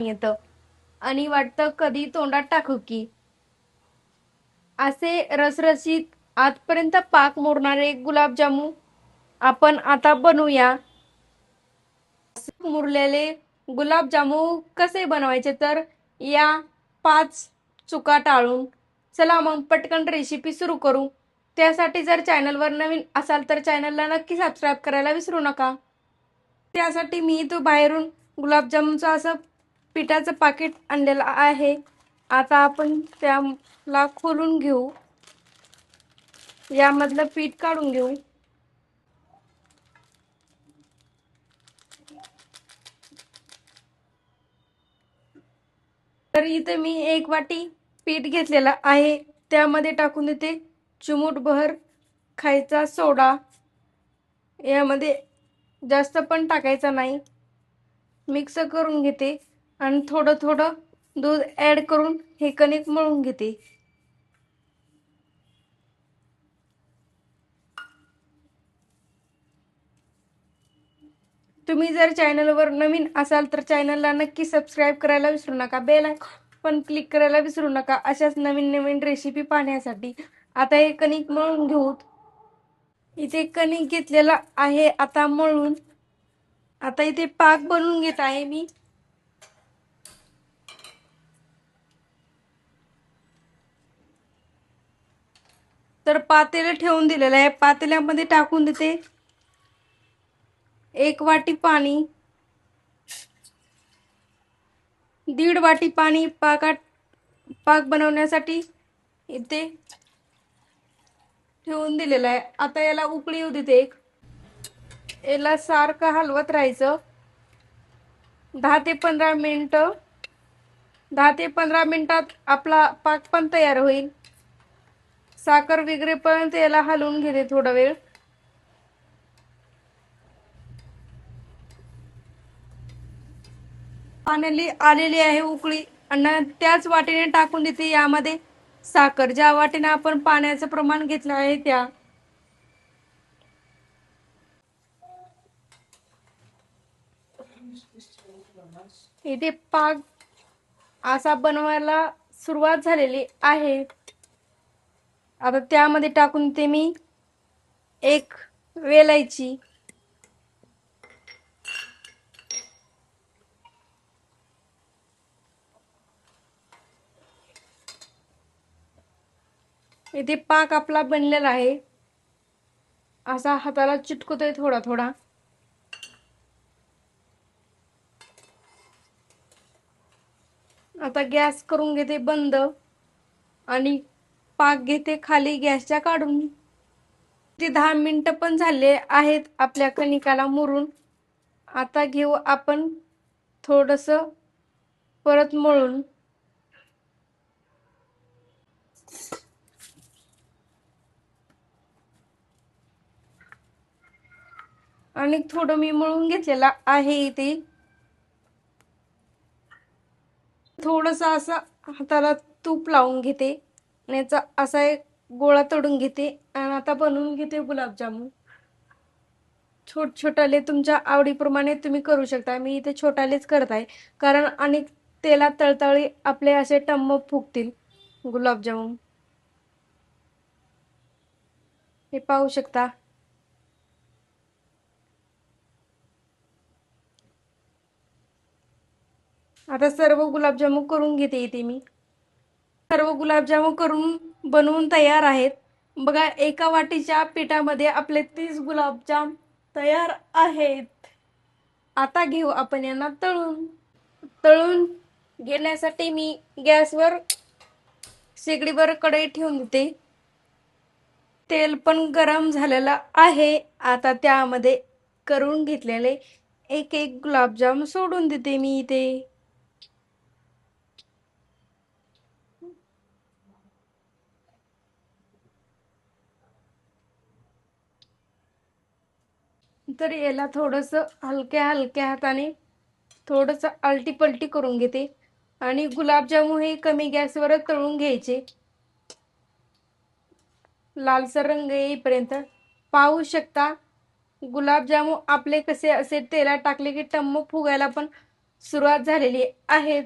येतं आणि वाटतं कधी तोंडात टाकू की. असे रसरशीत आजपर्यंत पाक मुरणारे गुलाबजामू आपण आता बनवूया. मुरलेले गुलाबजामू कसे बनवायचे तर या 5 चुका टाळून चला मग पटकन रेसिपी सुरू करू. त्यासाठी जर चॅनलवर नवीन असाल तर चॅनलला नक्की सबस्क्राईब करायला विसरू नका. त्यासाठी मी तो बाहेरून गुलाबजामुनचं असं पिठाचं पाकिट आणलेलं आहे. आता आपण त्याला खोलून घेऊ. यामधलं पीठ काढून घेऊ. तर इथे मी 1 वाटी पीठ घेतलेलं आहे. त्यामध्ये टाकून देते चिमूटभर खायचा सोडा. यामध्ये जास्त पण टाकायचा नाही. मिक्स करून घेते आणि थोडं थोडं दूध ॲड करून हे कणिक मळून घेते. तुम्ही जर चॅनलवर नवीन असाल तर चॅनलला नक्की सबस्क्राईब करायला विसरू नका. बेल आयकॉन पण क्लिक करायला विसरू नका अशाच नवीन नवीन रेसिपी पाहण्यासाठी. आता हे कणिक मळून घेऊ. इथे कणिक घेतलेला आहे आता मळून. आता इथे पाक बनवून घेत आहे मी. तर पातेलं ठेवून दिलेलं आहे. पातेल्यामध्ये टाकून देते 1 वाटी पाणी. 1.5 वाटी पाणी पाक बनवण्यासाठी इथे ठेवून दिलेलं आहे. आता याला उकळी येऊ देते. याला सारखं हलवत राहायचं 10 ते 15 मिनिटं. 10 ते 15 मिनिटात आपला पाक पण तयार होईल. साखर विघरेपर्यंत याला हलवून घेते थोडा वेळ. पाण्याली आलेली आहे उकळी आणि त्याच वाटीने टाकून देते यामध्ये साखर. ज्या वाटीने आपण पाण्याचं प्रमाण घेतलं आहे त्या. इथे पाक असा बनवायला सुरुवात झालेली आहे. आता त्यामध्ये टाकून ते मी 1 वेलायची. इथे पाक आपला बनलेला आहे. असा हाताला चिटकतोय थोडा थोडा. आता गॅस करून घेते बंद आणि पाक घेते खाली गॅसच्या काढून. ते 10 मिनिटं पण झाले आहेत आपल्या कणिकाला मुरून. आता घेऊ आपण थोडंसं परत मळून. आणि थोडं मी मळून घेतलेलं आहे इथे. थोडंसं असं हाताला तूप लावून घेते आणि याचा असा एक गोळा तोडून घेते आणि आता बनवून घेते गुलाबजामुन. छोटाले तुमच्या आवडीप्रमाणे तुम्ही करू शकता. मी इथे छोटालेच करत आहे कारण आणि तेलात तळतळी आपले असे टम्म फुगतील गुलाबजामुन. हे पाहू शकता. आता सर्व गुलाबजामुन करून घेते इथे मी. सर्व गुलाबजामुन करून बनवून तयार आहेत. बघा 1 वाटीच्या पिठामध्ये आपले 30 गुलाबजाम तयार आहेत. आता घेऊ आपण यांना तळून. तळून घेण्यासाठी मी गॅसवर शेगडीवर कढई ठेवून देते. तेल पण गरम झालेलं आहे. आता त्यामध्ये करून घेतलेले एक एक गुलाबजाम सोडून देते मी इथे. तर याला थोडंसं हलक्या हलक्या हाताने थोडंसं आलटी पलटी करून घेते आणि गुलाबजामुन हे कमी गॅसवर तळून घ्यायचे लालसर रंग येईपर्यंत. पाहू शकता गुलाबजामुन आपले कसे असे तेलात टाकले की टम्म फुगायला पण सुरुवात झालेली आहे.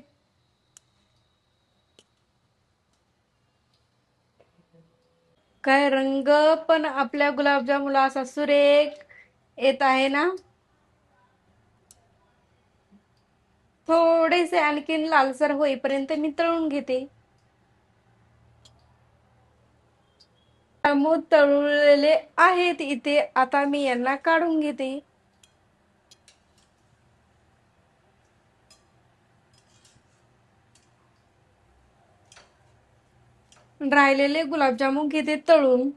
काय रंग पण आपल्या गुलाबजामुला असा सुरेख येत आहे ना. थोडेसे आणखीन लालसर होईपर्यंत मी तळून घेते. गुलाबजामुन तळलेले आहेत इथे. आता मी यांना काढून घेते. राहिलेले गुलाबजामुन घेते तळून.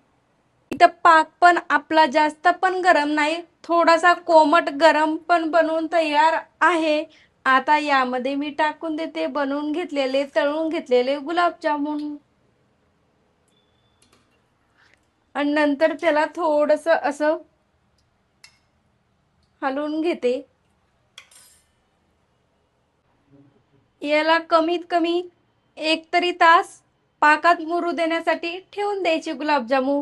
इथं पाक पण आपला जास्त पण गरम नाही, थोडासा कोमट गरम पण बनवून तयार आहे. आता यामध्ये मी टाकून देते बनवून घेतलेले तळून घेतलेले गुलाबजामुन आणि नंतर त्याला थोडस असं हलवून घेते. याला कमीत कमी 1 तरी तास पाकात मुरू देण्यासाठी ठेवून द्यायचे गुलाबजामुन.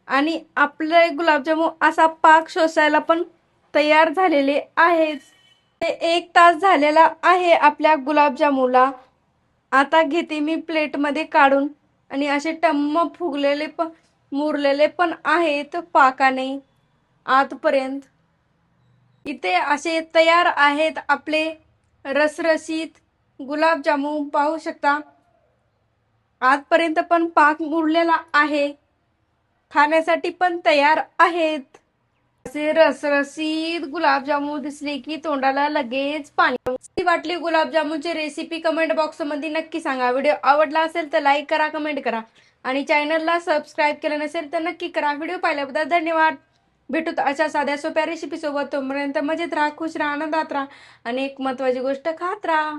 आणि आपले गुलाबजामुन असा पाक शोषायला पण तयार झालेले आहेत. 1 तास झालेला आहे आपल्या गुलाबजामुनला. आता घेते मी प्लेटमध्ये काढून आणि असे टम्म फुगलेले पण मुरलेले पण आहेत पाकाने आतपर्यंत. इथे असे तयार आहेत आपले रसरशीत गुलाबजामुन. पाहू शकता आतपर्यंत पण पाक मुरलेला आहे, खाण्यासाठी पण तयार आहेत. असे रसरशीत गुलाबजामुन दिसले की तोंडाला लगेच पाणी. कशी वाटली गुलाबजामुनची रेसिपी कमेंट बॉक्स मध्ये नक्की सांगा. व्हिडिओ आवडला असेल तर लाईक करा, कमेंट करा आणि चॅनलला सबस्क्राईब केलं नसेल तर नक्की करा. व्हिडिओ पाहिल्याबद्दल धन्यवाद. भेटूत अशा साध्या सोप्या रेसिपी सोबत. तोपर्यंत मजेत राहा, खुश राहा, आनंदात राहा आणि एक महत्त्वाची गोष्ट खात राहा.